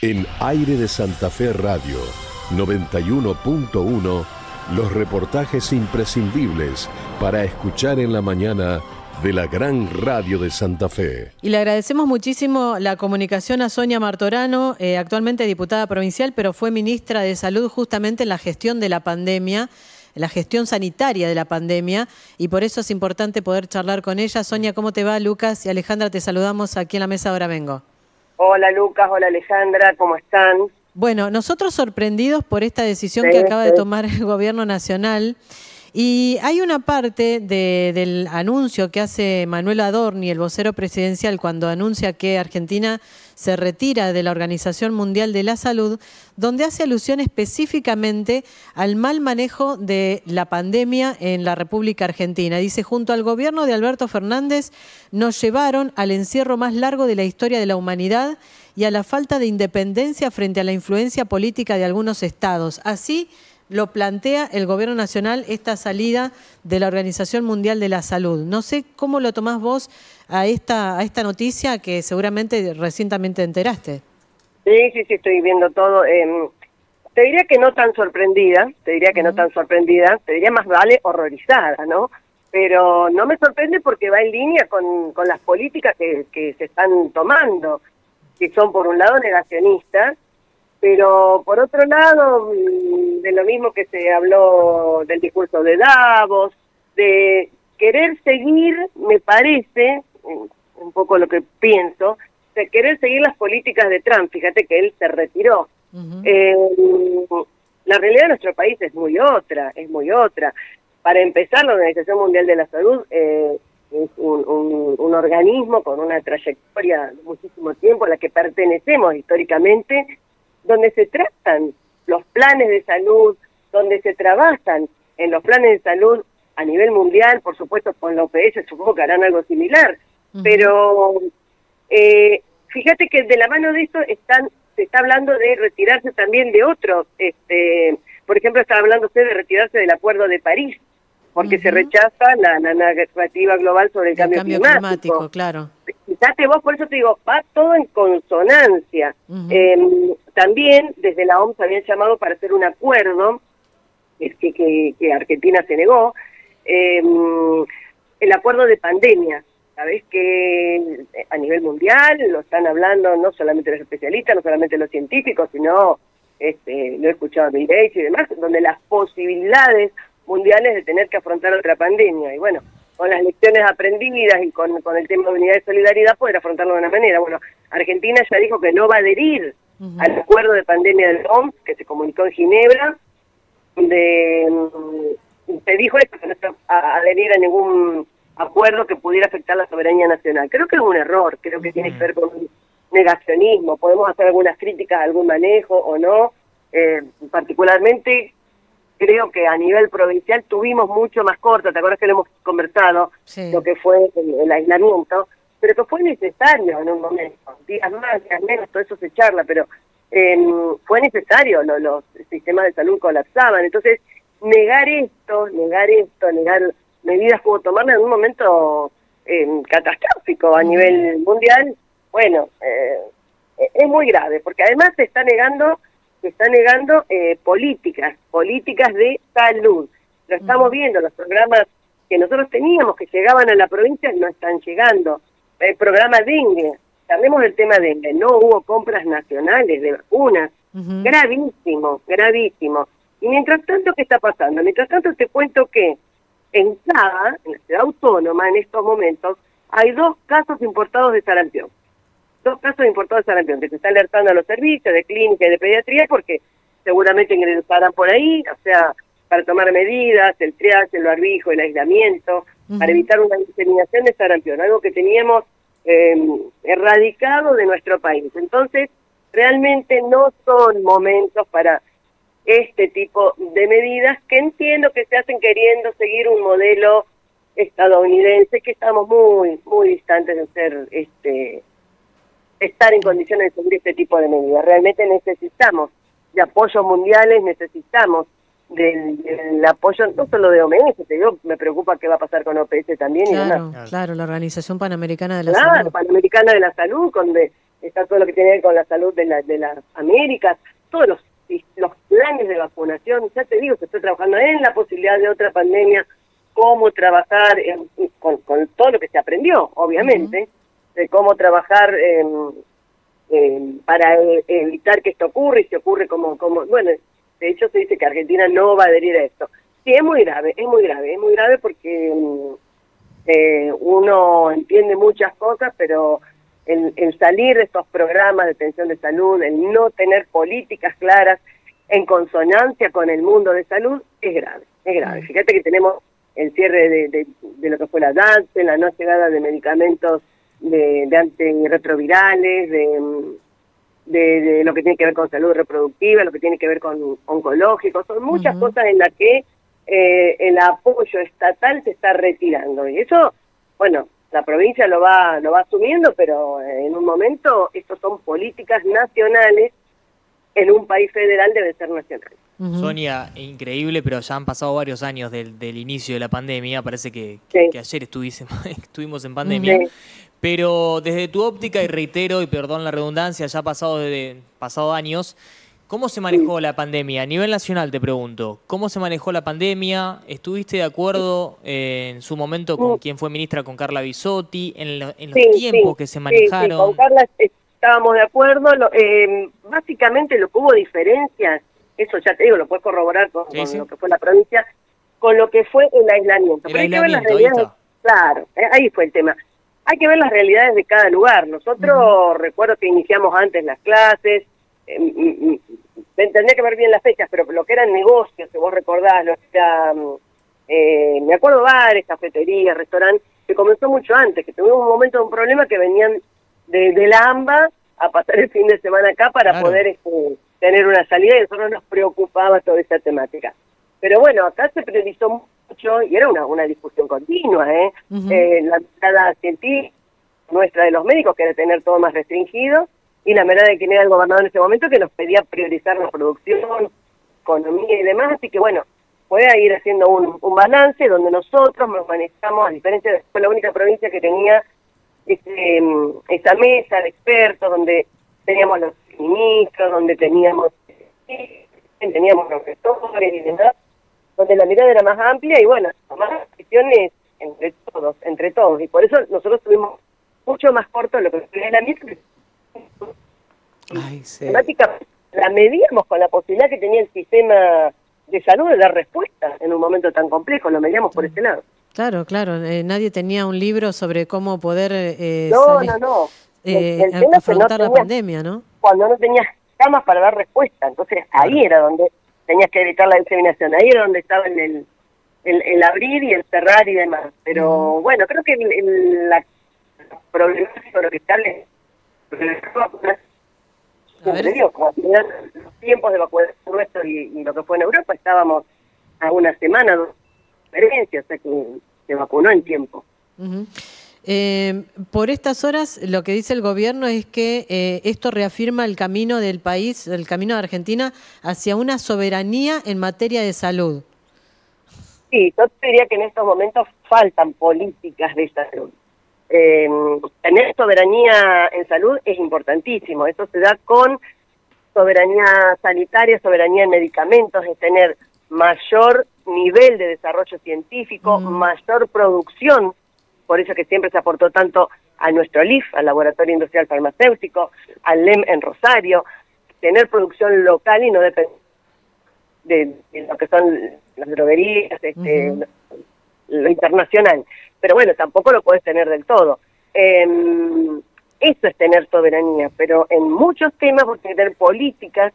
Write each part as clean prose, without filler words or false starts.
En Aire de Santa Fe Radio 91.1, los reportajes imprescindibles para escuchar en la mañana de la gran radio de Santa Fe. Y le agradecemos muchísimo la comunicación a Sonia Martorano, actualmente diputada provincial, pero fue ministra de Salud justamente en la gestión de la pandemia, la gestión sanitaria de la pandemia, y por eso es importante poder charlar con ella. Sonia, ¿cómo te va? Lucas y Alejandra, te saludamos aquí en la mesa Ahora Vengo. Hola Lucas, hola Alejandra, ¿cómo están? Bueno, nosotros sorprendidos por esta decisión que acaba de tomar el Gobierno Nacional. Y hay una parte del anuncio que hace Manuel Adorni, el vocero presidencial, cuando anuncia que Argentina se retira de la Organización Mundial de la Salud, donde hace alusión específicamente al mal manejo de la pandemia en la República Argentina. Dice, junto al gobierno de Alberto Fernández nos llevaron al encierro más largo de la historia de la humanidad y a la falta de independencia frente a la influencia política de algunos estados. Así lo plantea el Gobierno Nacional, esta salida de la Organización Mundial de la Salud. No sé cómo lo tomás vos a esta noticia que seguramente recientemente enteraste. Sí, estoy viendo todo. Te diría que no tan sorprendida, te diría más vale horrorizada, ¿no? Pero no me sorprende porque va en línea con las políticas que se están tomando, que son por un lado negacionistas, pero por otro lado, de lo mismo que se habló del discurso de Davos, de querer seguir, me parece, un poco lo que pienso, de querer seguir las políticas de Trump. Fíjate que él se retiró. La realidad de nuestro país es muy otra. Para empezar, la Organización Mundial de la Salud es un organismo con una trayectoria de muchísimo tiempo a la que pertenecemos históricamente, donde se tratan los planes de salud, donde se trabajan en los planes de salud a nivel mundial, por supuesto con la OPS supongo que harán algo similar, pero fíjate que de la mano de esto se está hablando de retirarse también de otros, por ejemplo está hablándose de retirarse del Acuerdo de París, porque se rechaza la narrativa global sobre el cambio climático. Claro. Fíjate vos, por eso te digo, va todo en consonancia. También desde la OMS habían llamado para hacer un acuerdo, que Argentina se negó, el acuerdo de pandemia. Sabés que a nivel mundial lo están hablando no solamente los especialistas, no solamente los científicos, sino, lo he escuchado a Bill Gates y demás, donde las posibilidades mundiales de tener que afrontar otra pandemia. Y bueno, con las lecciones aprendidas y con el tema de unidad y solidaridad, poder afrontarlo de una manera. Bueno, Argentina ya dijo que no va a adherir al acuerdo de pandemia del OMS, que se comunicó en Ginebra, donde se dijo esto, que no está a adherir a ningún acuerdo que pudiera afectar la soberanía nacional. Creo que es un error, creo que tiene que ver con un negacionismo. Podemos hacer algunas críticas a algún manejo o no, particularmente creo que a nivel provincial tuvimos mucho más corto, ¿te acuerdas que lo hemos conversado? Sí. Lo que fue el aislamiento, pero que fue necesario en un momento, días más, días menos, todo eso se charla, pero fue necesario, los sistemas de salud colapsaban. Entonces, negar medidas como tomarlas en un momento catastrófico a nivel mundial, bueno, es muy grave, porque además se está negando políticas de salud. Lo estamos viendo, los programas que nosotros teníamos que llegaban a la provincia no están llegando. El programa dengue, hablemos del tema dengue, no hubo compras nacionales de vacunas, gravísimo. Y mientras tanto, ¿qué está pasando? Mientras tanto te cuento que en Cava, en la ciudad autónoma, en estos momentos, hay 2 casos importados de sarampión. 2 casos importados de sarampión, que se está alertando a los servicios de clínica y de pediatría porque seguramente ingresarán por ahí, o sea, para tomar medidas, el triage, el barbijo, el aislamiento, para evitar una diseminación de sarampión, algo que teníamos erradicado de nuestro país. Entonces, realmente no son momentos para este tipo de medidas que entiendo que se hacen queriendo seguir un modelo estadounidense, que estamos muy distantes de ser estar en condiciones de seguir este tipo de medidas. Realmente necesitamos de apoyos mundiales, necesitamos del apoyo no solo de OMS, te digo, me preocupa qué va a pasar con OPS también. Claro, y demás. Claro, la Organización Panamericana de la Salud. Panamericana de la Salud, donde está todo lo que tiene que ver con la salud de las Américas, todos los planes de vacunación. Ya te digo, se está trabajando en la posibilidad de otra pandemia, cómo trabajar con todo lo que se aprendió, obviamente, de cómo trabajar para evitar que esto ocurra, y si ocurre como bueno, de hecho se dice que Argentina no va a adherir a esto. Sí, es muy grave porque uno entiende muchas cosas, pero el salir de estos programas de atención de salud, el no tener políticas claras en consonancia con el mundo de salud, es grave. Fíjate que tenemos el cierre de lo que fue la DATS, la no llegada de medicamentos de antirretrovirales, de lo que tiene que ver con salud reproductiva, lo que tiene que ver con oncológicos, son muchas cosas en las que el apoyo estatal se está retirando, y eso, bueno, la provincia lo va asumiendo, pero en un momento estos son políticas nacionales, en un país federal debe ser nacional. Sonia, increíble, pero ya han pasado varios años del inicio de la pandemia, parece que ayer estuvimos en pandemia, pero desde tu óptica, y reitero, y perdón la redundancia, ya pasado años, ¿cómo se manejó la pandemia? A nivel nacional te pregunto, ¿cómo se manejó la pandemia? ¿Estuviste de acuerdo en su momento con quien fue ministra, con Carla Bisotti, en los tiempos que se manejaron? Sí, con Carla estábamos de acuerdo. Básicamente lo que hubo diferencias, eso ya te digo, lo puedes corroborar con lo que fue la provincia, con lo que fue el aislamiento. Pero hay que ver las realidades. Claro, ahí fue el tema. Hay que ver las realidades de cada lugar. Nosotros, recuerdo que iniciamos antes las clases, tendría que ver bien las fechas, pero lo que eran negocios, si vos recordás, lo que era, me acuerdo, bares, cafeterías, restaurantes, que comenzó mucho antes, que tuvimos un momento de un problema que venían de la AMBA a pasar el fin de semana acá para poder tener una salida, y a nosotros nos preocupaba toda esa temática. Pero bueno, acá se priorizó mucho, y era una discusión continua, la mirada científica nuestra de los médicos, que era tener todo más restringido, y la mirada de quien era el gobernador en ese momento, que nos pedía priorizar la producción, economía y demás. Así que bueno, fue a ir haciendo un balance donde nosotros nos manejamos, a diferencia de fue la única provincia que tenía esa mesa de expertos, donde teníamos los ministros, donde teníamos los gestores y demás, donde la mirada era más amplia, y bueno, más decisiones entre todos, y por eso nosotros tuvimos mucho más corto lo que fue la misma. La medíamos con la posibilidad que tenía el sistema de salud de dar respuesta en un momento tan complejo, lo medíamos por ese lado. Claro, nadie tenía un libro sobre cómo poder afrontar la pandemia, ¿no? Cuando no tenías camas para dar respuesta, entonces ahí era donde tenías que evitar la diseminación, ahí era donde estaba el abrir y el cerrar y demás. Pero bueno, creo que la problemática, lo que sale, como los tiempos de vacunación nuestros y lo que fue en Europa, estábamos a una semana, 2 diferencias, o sea que se vacunó en tiempo. Por estas horas, lo que dice el gobierno es que esto reafirma el camino del país, el camino de Argentina, hacia una soberanía en materia de salud. Sí, yo te diría que en estos momentos faltan políticas de salud. Tener soberanía en salud es importantísimo. Eso se da con soberanía sanitaria, soberanía en medicamentos, es tener mayor nivel de desarrollo científico, mayor producción. Por eso que siempre se aportó tanto a nuestro LIF, al Laboratorio Industrial Farmacéutico, al LEM en Rosario, tener producción local y no depender de lo que son las droguerías, lo internacional. Pero bueno, tampoco lo puedes tener del todo. Eso es tener soberanía, pero en muchos temas vos tenés que tener políticas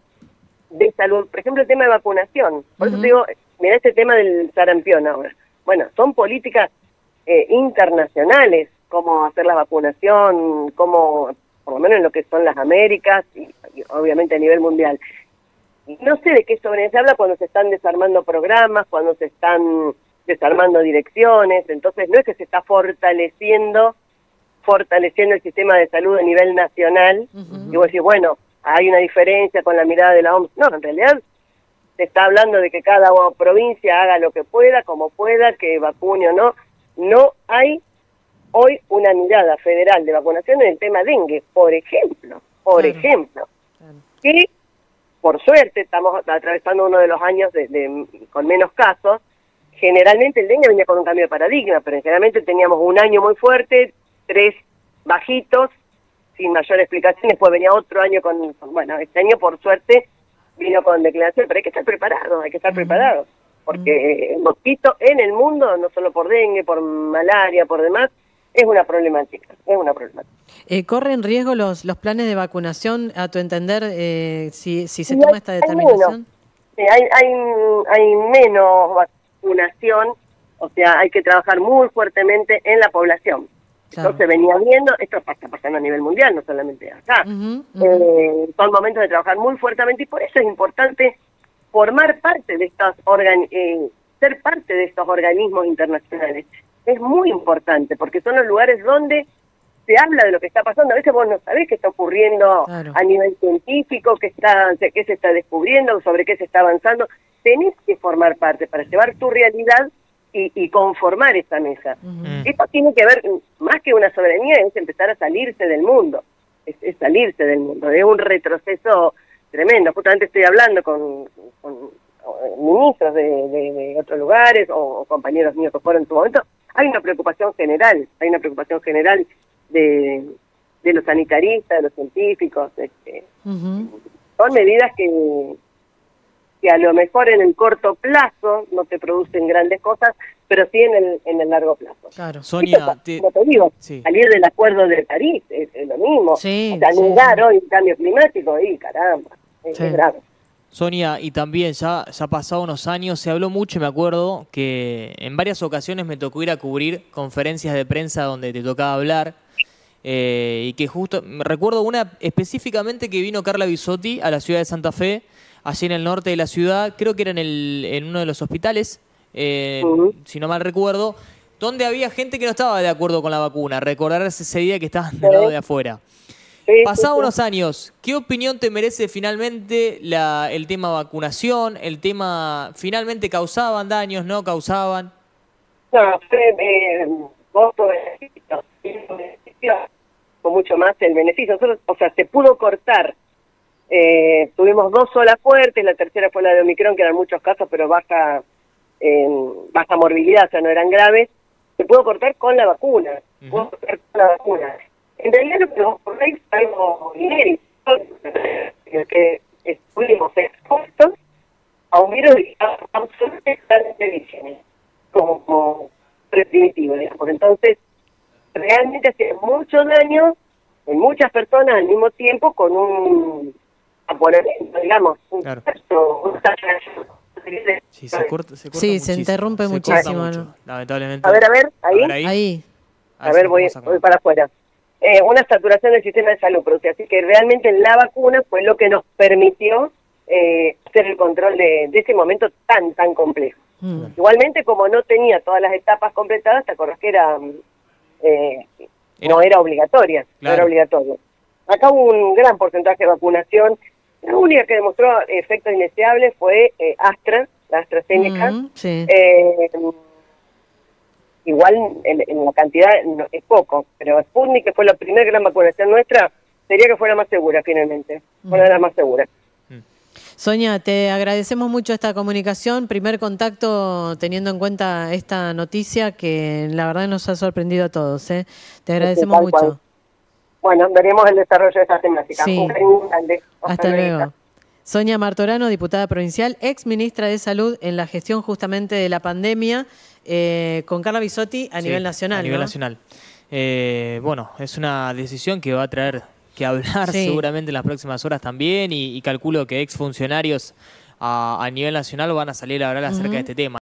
de salud. Por ejemplo, el tema de vacunación. Por eso te digo, mirá este tema del sarampión ahora. Bueno, son políticas internacionales, cómo hacer la vacunación, cómo, por lo menos en lo que son las Américas y obviamente a nivel mundial. No sé de qué soberanía se habla cuando se están desarmando programas, cuando se están desarmando direcciones. Entonces no es que se está fortaleciendo el sistema de salud a nivel nacional, y vos decís, bueno, hay una diferencia con la mirada de la OMS. No, en realidad se está hablando de que cada provincia haga lo que pueda, como pueda, que vacune o no. No hay hoy una mirada federal de vacunación en el tema dengue, por ejemplo. por ejemplo. Que, por suerte, estamos atravesando uno de los años con menos casos. Generalmente el dengue venía con un cambio de paradigma, pero generalmente teníamos un año muy fuerte, 3 bajitos, sin mayor explicación, después venía otro año bueno, este año por suerte vino con declaración, pero hay que estar preparados, porque el mosquito en el mundo, no solo por dengue, por malaria, por demás, es una problemática. ¿Corren riesgo los planes de vacunación, a tu entender, si se toma esta determinación? Hay menos vacunación, o sea, hay que trabajar muy fuertemente en la población. Claro. Entonces venía viendo, esto está pasando a nivel mundial, no solamente acá. Son momentos de trabajar muy fuertemente y por eso es importante formar parte de ser parte de estos organismos internacionales. Es muy importante porque son los lugares donde se habla de lo que está pasando. A veces vos no sabés qué está ocurriendo a nivel científico, qué se está descubriendo, sobre qué se está avanzando. Tenés que formar parte para llevar tu realidad y conformar esa mesa. Esto tiene que ver, más que una soberanía, es empezar a salirse del mundo. Es salirse del mundo. Es un retroceso tremendo. Justamente estoy hablando con ministros de otros lugares o compañeros míos que fueron en su momento. Hay una preocupación general de los sanitaristas, de los científicos. Son medidas que a lo mejor en el corto plazo no te producen grandes cosas, pero sí en el largo plazo. Claro. Sonia, como te digo, salir del Acuerdo de París es lo mismo. Negar hoy el cambio climático, caramba, es grave. Sonia, y también ya pasado unos años, se habló mucho, me acuerdo, que en varias ocasiones me tocó ir a cubrir conferencias de prensa donde te tocaba hablar, y que justo, me recuerdo una específicamente que vino Carla Bisotti a la ciudad de Santa Fe, allí en el norte de la ciudad, creo que era en uno de los hospitales, si no mal recuerdo, donde había gente que no estaba de acuerdo con la vacuna, recordarse ese día que estaban del lado de afuera. Pasados unos años, ¿qué opinión te merece finalmente el tema vacunación? ¿El tema finalmente causaban daños, no causaban? No, con mucho más el beneficio. Nosotros, se pudo cortar. Tuvimos 2 olas fuertes, la tercera fue la de Omicron, que eran muchos casos, pero baja morbilidad, o sea, no eran graves. Se pudo cortar con la vacuna. En realidad lo que nos ocurre es algo inédito, que estuvimos expuestos a un virus absolutamente visible, como primitivo, digamos. Entonces, realmente hace mucho daño en muchas personas al mismo tiempo con un apoderamiento, digamos, claro. Sí, se interrumpe muchísimo. Mucho, lamentablemente. A ver, ahí. A ver, voy para afuera. Una saturación del sistema de salud, pero así que realmente la vacuna fue lo que nos permitió hacer el control de ese momento tan complejo. Igualmente, como no tenía todas las etapas completadas, te acordás que no era obligatoria. Claro. No era obligatorio. Acá hubo un gran porcentaje de vacunación. La única que demostró efectos indeseables fue la AstraZeneca. Igual en la cantidad es poco, pero Sputnik, que fue la primera gran vacunación nuestra, sería que fuera más segura finalmente, fuera la más segura. Sonia, te agradecemos mucho esta comunicación, primer contacto teniendo en cuenta esta noticia que la verdad nos ha sorprendido a todos. Te agradecemos mucho. Cual. Bueno, veremos el desarrollo de esta temática. Sí. Hasta luego. Sonia Martorano, diputada provincial, ex ministra de Salud en la gestión justamente de la pandemia, con Carla Bisotti a nivel nacional. A nivel nacional. Bueno, es una decisión que va a traer que hablar seguramente en las próximas horas también y calculo que ex funcionarios a nivel nacional van a salir a hablar acerca de este tema.